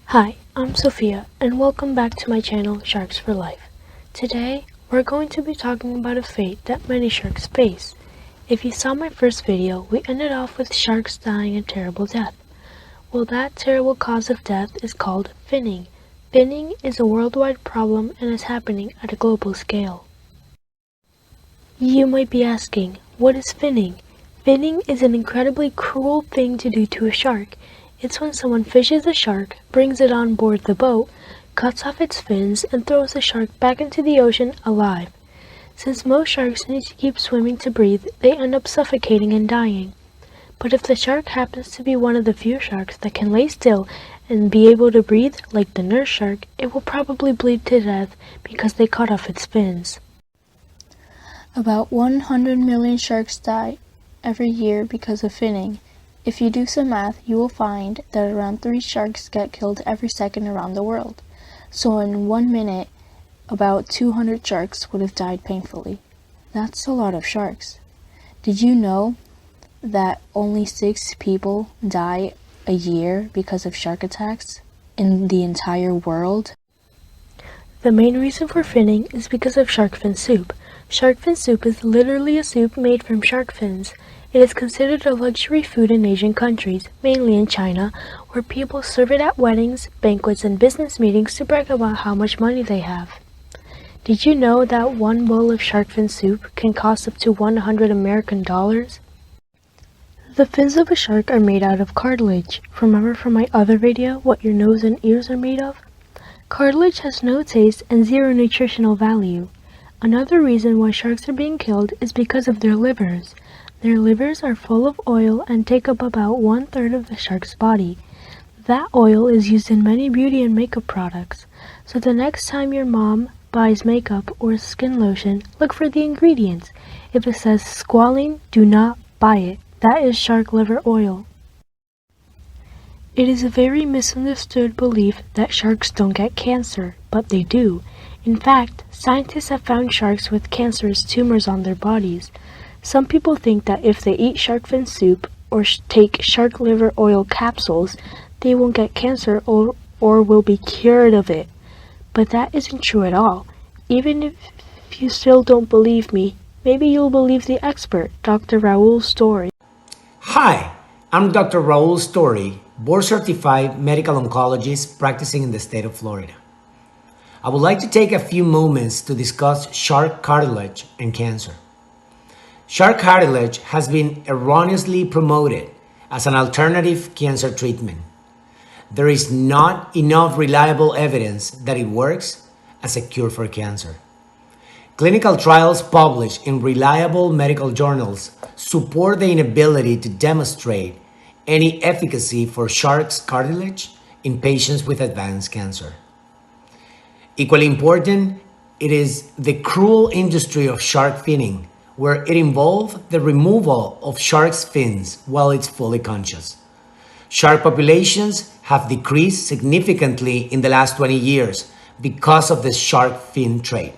Hi, I'm Sophia, and welcome back to my channel, Sharks for Life. Today, we're going to be talking about a fate that many sharks face. If you saw my first video, we ended off with sharks dying a terrible death. Well, that terrible cause of death is called finning. Finning is a worldwide problem and is happening at a global scale. You might be asking, what is finning? Finning is an incredibly cruel thing to do to a shark. It's when someone fishes a shark, brings it on board the boat, cuts off its fins, and throws the shark back into the ocean alive. Since most sharks need to keep swimming to breathe, they end up suffocating and dying. But if the shark happens to be one of the few sharks that can lay still and be able to breathe, like the nurse shark, it will probably bleed to death because they cut off its fins. About 100 million sharks die every year because of finning. If you do some math, you will find that around 3 sharks get killed every second around the world. So in 1 minute, about 200 sharks would have died painfully. That's a lot of sharks. Did you know that only 6 people die a year because of shark attacks in the entire world? The main reason for finning is because of shark fin soup. Shark fin soup is literally a soup made from shark fins. It is considered a luxury food in Asian countries, mainly in China, where people serve it at weddings, banquets, and business meetings to brag about how much money they have. Did you know that one bowl of shark fin soup can cost up to $100 American? The fins of a shark are made out of cartilage. Remember from my other video what your nose and ears are made of? Cartilage has no taste and zero nutritional value. Another reason why sharks are being killed is because of their livers. Their livers are full of oil and take up about 1/3 of the shark's body. That oil is used in many beauty and makeup products. So the next time your mom buys makeup or skin lotion, look for the ingredients. If it says squalene, do not buy it. That is shark liver oil. It is a very misunderstood belief that sharks don't get cancer, but they do. In fact, scientists have found sharks with cancerous tumors on their bodies. Some people think that if they eat shark fin soup or take shark liver oil capsules, they won't get cancer or will be cured of it. But that isn't true at all. Even if you still don't believe me, maybe you'll believe the expert, Dr. Raul Story. Hi, I'm Dr. Raul Story, board-certified medical oncologist practicing in the state of Florida. I would like to take a few moments to discuss shark cartilage and cancer. Shark cartilage has been erroneously promoted as an alternative cancer treatment. There is not enough reliable evidence that it works as a cure for cancer. Clinical trials published in reliable medical journals support the inability to demonstrate any efficacy for shark's cartilage in patients with advanced cancer. Equally important, it is the cruel industry of shark finning, where it involved the removal of sharks' fins while it's fully conscious. Shark populations have decreased significantly in the last 20 years because of the shark fin trade.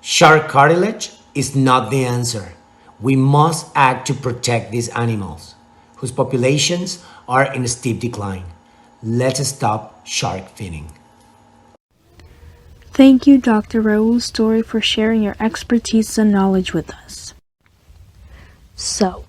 Shark cartilage is not the answer. We must act to protect these animals, whose populations are in steep decline. Let's stop shark finning. Thank you, Dr. Raul Story, for sharing your expertise and knowledge with us. So,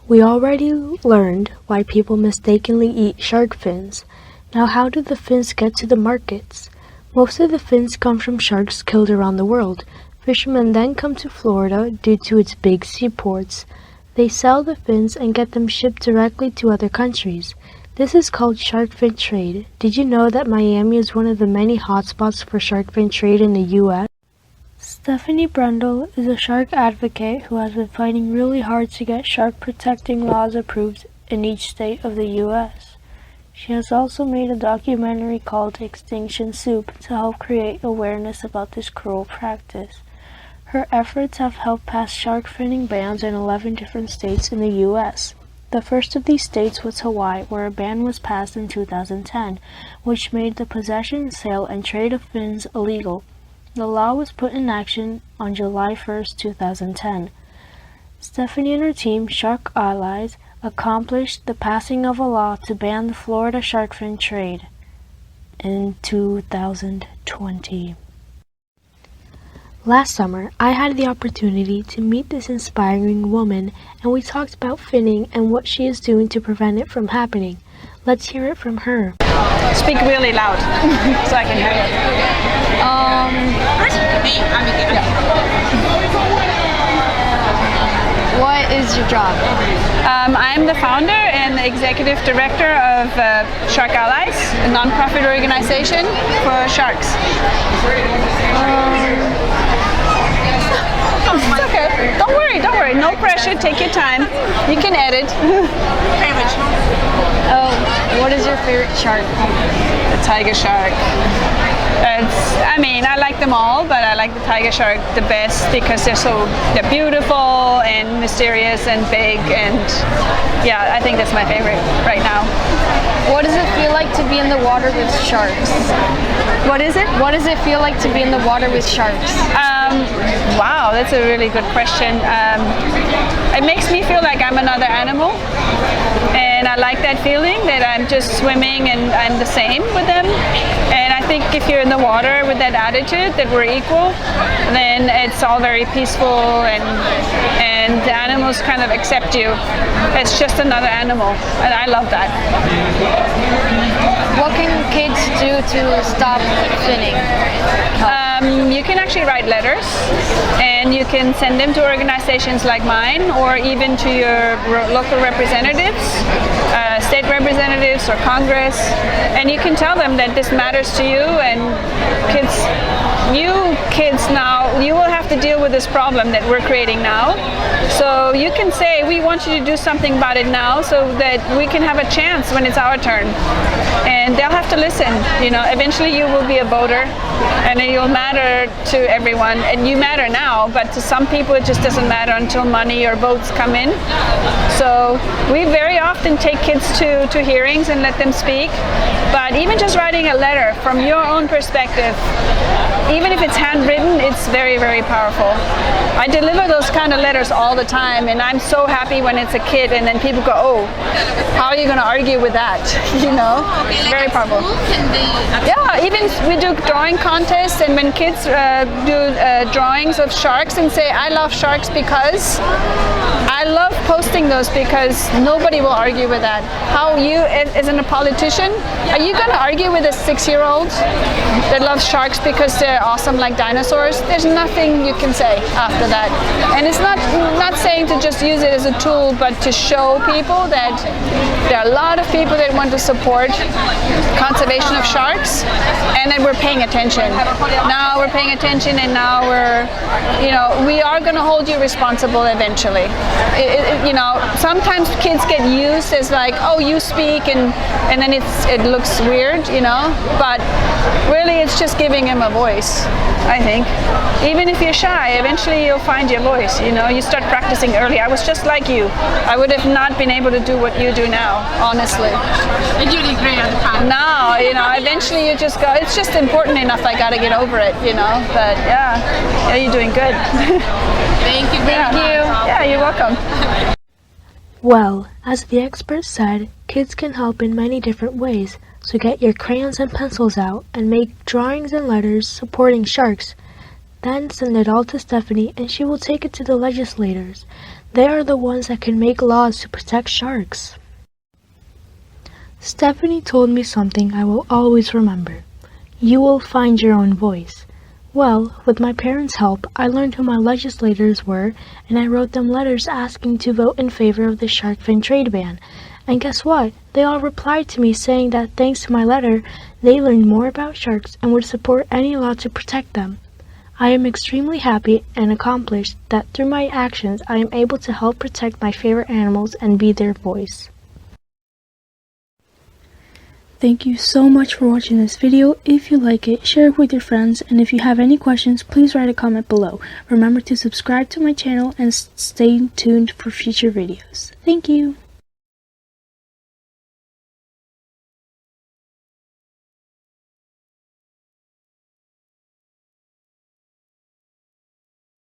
we already learned why people mistakenly eat shark fins. Now, how do the fins get to the markets? Most of the fins come from sharks killed around the world. Fishermen then come to Florida due to its big seaports. They sell the fins and get them shipped directly to other countries. This is called shark fin trade. Did you know that Miami is one of the many hotspots for shark fin trade in the U.S.? Stephanie Brundle is a shark advocate who has been fighting really hard to get shark protecting laws approved in each state of the U.S. She has also made a documentary called Extinction Soup to help create awareness about this cruel practice. Her efforts have helped pass shark finning bans in 11 different states in the U.S. The first of these states was Hawaii, where a ban was passed in 2010, which made the possession, sale, and trade of fins illegal. The law was put in action on July 1, 2010. Stephanie and her team, Shark Allies, accomplished the passing of a law to ban the Florida shark fin trade. in 2020. Last summer, I had the opportunity to meet this inspiring woman, and we talked about finning and what she is doing to prevent it from happening. Let's hear it from her. Speak really loud so I can hear you. What is your job? I'm the founder and the executive director of Shark Allies, a non-profit organization for sharks. It's okay. Don't worry. No pressure. Take your time. You can edit. What is your favorite shark? The tiger shark. I like them all, but I like the tiger shark the best because they're beautiful and mysterious and big, and yeah, I think that's my favorite right now. What does it feel like to be in the water with sharks? What is it? What does it feel like to be in the water with sharks? Wow, that's a really good question. It makes me feel like I'm another animal, and I like that feeling that I'm just swimming and I'm the same with them. And I think if you're in the water with that attitude that we're equal, then it's all very peaceful, and the animals kind of accept you as just another animal, and I love that. What can kids do to stop finning? You can actually write letters, and you can send them to organizations like mine, or even to your local representatives, state representatives or Congress, and you can tell them that this matters to you, and you kids now, you will have to deal with this problem that we're creating now. So you can say, we want you to do something about it now so that we can have a chance when it's our turn. And they'll have to listen. Eventually you will be a voter, and you'll matter to everyone, and you matter now, but to some people it just doesn't matter until money or votes come in. So we very often take kids to hearings and let them speak, but even just writing a letter from your own perspective, even if it's handwritten, it's very, very powerful. I deliver those kind of letters all the time, and I'm so happy when it's a kid and then people go, oh, how are you going to argue with that? It's very powerful. Yeah, even we do drawing contests, and when kids do drawings of sharks and say, I love sharks because, I love posting those because nobody will argue with that. How you, as a politician, are you going to argue with a 6-year-old that loves sharks because they're awesome like dinosaurs? There's nothing you can say after that. And it's not saying to just use it as a tool, but to show people that there are a lot of people that want to support conservation of sharks, and that we're paying attention. Now we're paying attention, and now we are going to hold you responsible eventually. Sometimes kids get used as like, oh, you speak, and then it looks weird, but really it's just giving him a voice, I think. Even if you're shy, eventually you'll find your voice, you start practicing early. I was just like you. I would have not been able to do what you do now, honestly. And you did great at the time. No, eventually you just go, it's just important enough, I gotta get over it, but yeah, you're doing good. Thank you very much. Yeah, you're welcome. Well, as the expert said, kids can help in many different ways, so get your crayons and pencils out and make drawings and letters supporting sharks. Then send it all to Stephanie, and she will take it to the legislators. They are the ones that can make laws to protect sharks. Stephanie told me something I will always remember. You will find your own voice. Well, with my parents' help, I learned who my legislators were, and I wrote them letters asking to vote in favor of the shark fin trade ban. And guess what? They all replied to me saying that thanks to my letter, they learned more about sharks and would support any law to protect them. I am extremely happy and accomplished that through my actions I am able to help protect my favorite animals and be their voice. Thank you so much for watching this video. If you like it, share it with your friends, and if you have any questions, please write a comment below. Remember to subscribe to my channel and stay tuned for future videos. Thank you!